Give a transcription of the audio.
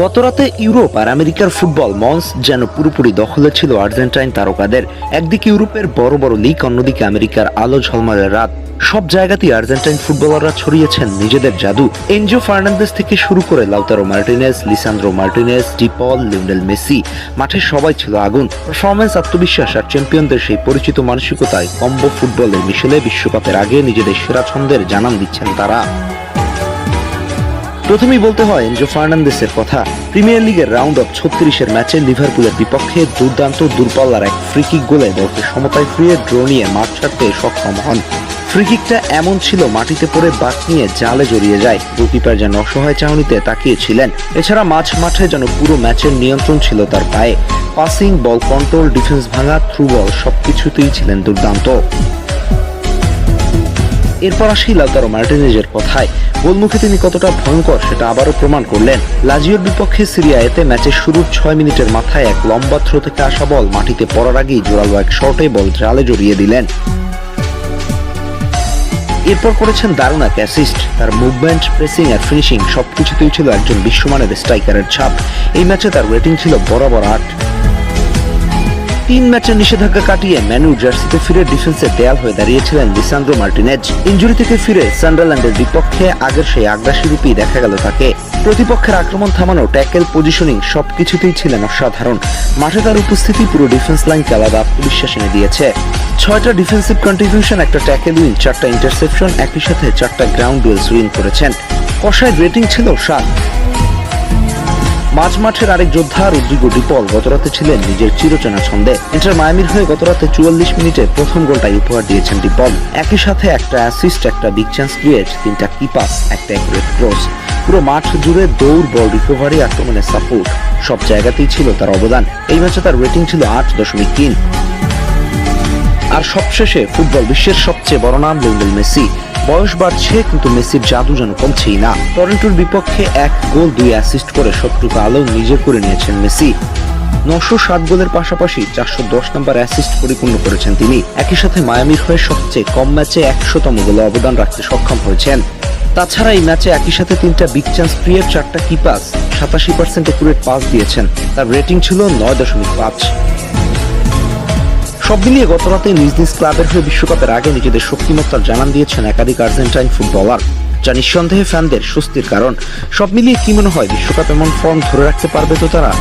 গতরাতে ইউরোপ আর আমেরিকার ফুটবল মঞ্চ যেন পুরোপুরি দখলে ছিল আর্জেন্টাইন তারকাদের। একদিকে ইউরোপের বড় বড় লিগ, অন্যদিকে আমেরিকার আলো ঝলমলের রাত। সব জায়গাতেই আর্জেন্টাইন ফুটবলাররা ছড়িয়েছেন নিজেদের জাদু। এনজো ফার্নান্দেস থেকে শুরু করে Lautaro Martinez, Lisandro Martinez, ডিপল, Lionel Messi, মাঠে সবাই ছিল আগুন। পারফরম্যান্স, আত্মবিশ্বাস আর চ্যাম্পিয়নদের সেই পরিচিত মানসিকতায় কম্বো ফুটবলের মিশেলে বিশ্বকাপের আগে নিজেদের সেরা ছন্দের জানান দিচ্ছেন তারা। প্রথমেই বলতে হয় এনজো ফার্নান্দেসের কথা। প্রিমিয়ার লিগের রাউন্ড অফ 36-এর ম্যাচে লিভারপুলের বিপক্ষে দুর্দান্ত দূরপাল্লার এক ফ্রিকিক গোলে দলকে সমতায় ফিরিয়ে ড্র নিয়ে মাঠ ছাড়তে সক্ষম হন। ফ্রিকিকটা এমন ছিল, মাটিতে পড়ে বাঁক নিয়ে জালে জড়িয়ে যায়। গোলকিপার যেন অসহায় চাহনিতে তাকিয়েছিলেন। এছাড়া মাঝ মাঠে যেন পুরো ম্যাচের নিয়ন্ত্রণ ছিল তার পায়ে। পাসিং, বল কন্ট্রোল, ডিফেন্স ভাঙা, থ্রু বল সবকিছুতেই ছিলেন দুর্দান্ত। এরপর আসি লাউতারো মার্টিনেজের কথায়। গোলমুখে তিনি কতটা ভয়ঙ্কর সেটা আবারও প্রমাণ করলেন। লাজিওর বিপক্ষে সিরিয়া এতে ম্যাচের শুরুর 6 মিনিটের মাথায় এক লম্বা থ্রো থেকে আসা বল মাটিতে পড়ার আগেই জোরালো এক শটে বল জালে জড়িয়ে দিলেন। এরপর করেছেন দারুণ এক অ্যাসিস্ট। তার মুভমেন্ট, প্রেসিং আর ফিনিশিং সবকিছুতেই ছিল একজন বিশ্বমানের স্ট্রাইকারের ছাপ। এই ম্যাচে তার রেটিং ছিল বরাবর 8। 3 ম্যাচের নিষেধাজ্ঞা কাটিয়ে ম্যানুর জার্সিতে ফিরে ডিফেন্সে দেয়াল হয়ে দাঁড়িয়েছিলেন লিসান্দ্রো মার্টিনেজ। ইনজুরি থেকে ফিরে সান্ডারল্যান্ডের বিপক্ষে আগের সেই আগ্রাসী রূপই দেখা গেল তাকে। প্রতিপক্ষের আক্রমণ থামানো, ট্যাকেল, পজিশনিং সবকিছুতেই ছিলেন অসাধারণ। মাঠে তার উপস্থিতি পুরো ডিফেন্স লাইনকে আলাদা আত্মবিশ্বাস এনে দিয়েছে। 6টা ডিফেন্সিভ কন্ট্রিবিউশন, একটা ট্যাকেল উইন, 4টা ইন্টারসেপশন, একই সাথে 4টা গ্রাউন্ড ডুয়েলস উইন করেছেন। কষায় রেটিং ছিল 7। মাঝ মাঠের আরেক যোদ্ধা রদ্রিগো ডিপল গতরাতে ছিলেন নিজের চিরচেনা ছন্দে। ইন্টার মায়ামির হয়ে গতরাতে 44 মিনিটে প্রথম গোলটাই উপহার দিয়েছেন ডিপল। একই সাথে একটা অ্যাসিস্ট, একটা বিগ চান্স ক্রিয়েট, 3টা কি পাস, একটা অ্যাকুরেট ক্রস। পুরো মাঠ জুড়ে দৌড়, বল রিকভারি, আক্রমণের সাপোর্ট সব জায়গাতেই ছিল তার অবদান। এই ম্যাচে তার রেটিং ছিল 8.3। আর সবশেষে ফুটবল বিশ্বের সবচেয়ে বড় নাম লিওনেল মেসি। বয়স বাড়ছে কিন্তু মেসির জাদু যেন কমছেই না। টরন্টোর বিপক্ষে 1 গোল 2 অ্যাসিস্ট করে শত্রুকে আলো নিজের করে নিয়েছেন মেসি। 907 গোলের পাশাপাশি 410 নম্বর অ্যাসিস্ট পরিপূর্ণ করেছেন তিনি। একই সাথে মায়ামির হয়ে সবচেয়ে কম ম্যাচে 100তম গোলে অবদান রাখতে সক্ষম হয়েছেন। তাছাড়া এই ম্যাচে একই সাথে 3টা বিগ চান্স ক্রিয়েট, 4টা কি পাস, 87% অ্যাকুরেট পাস দিয়েছেন। তার রেটিং ছিল 9.5। সব মিলিয়ে গতরাতে নিজ নিজ ক্লাবের হয়ে বিশ্বকাপের আগে নিজেদের শক্তিমত্তার জানান দিয়েছেন একাধিক আর্জেন্টাইন ফুটবলার, যা নিঃসন্দেহে ফ্যানদের স্বস্তির কারণ। সব মিলিয়ে কি মনে হয়, বিশ্বকাপ এমন ফর্ম ধরে রাখতে পারবে তো তারা?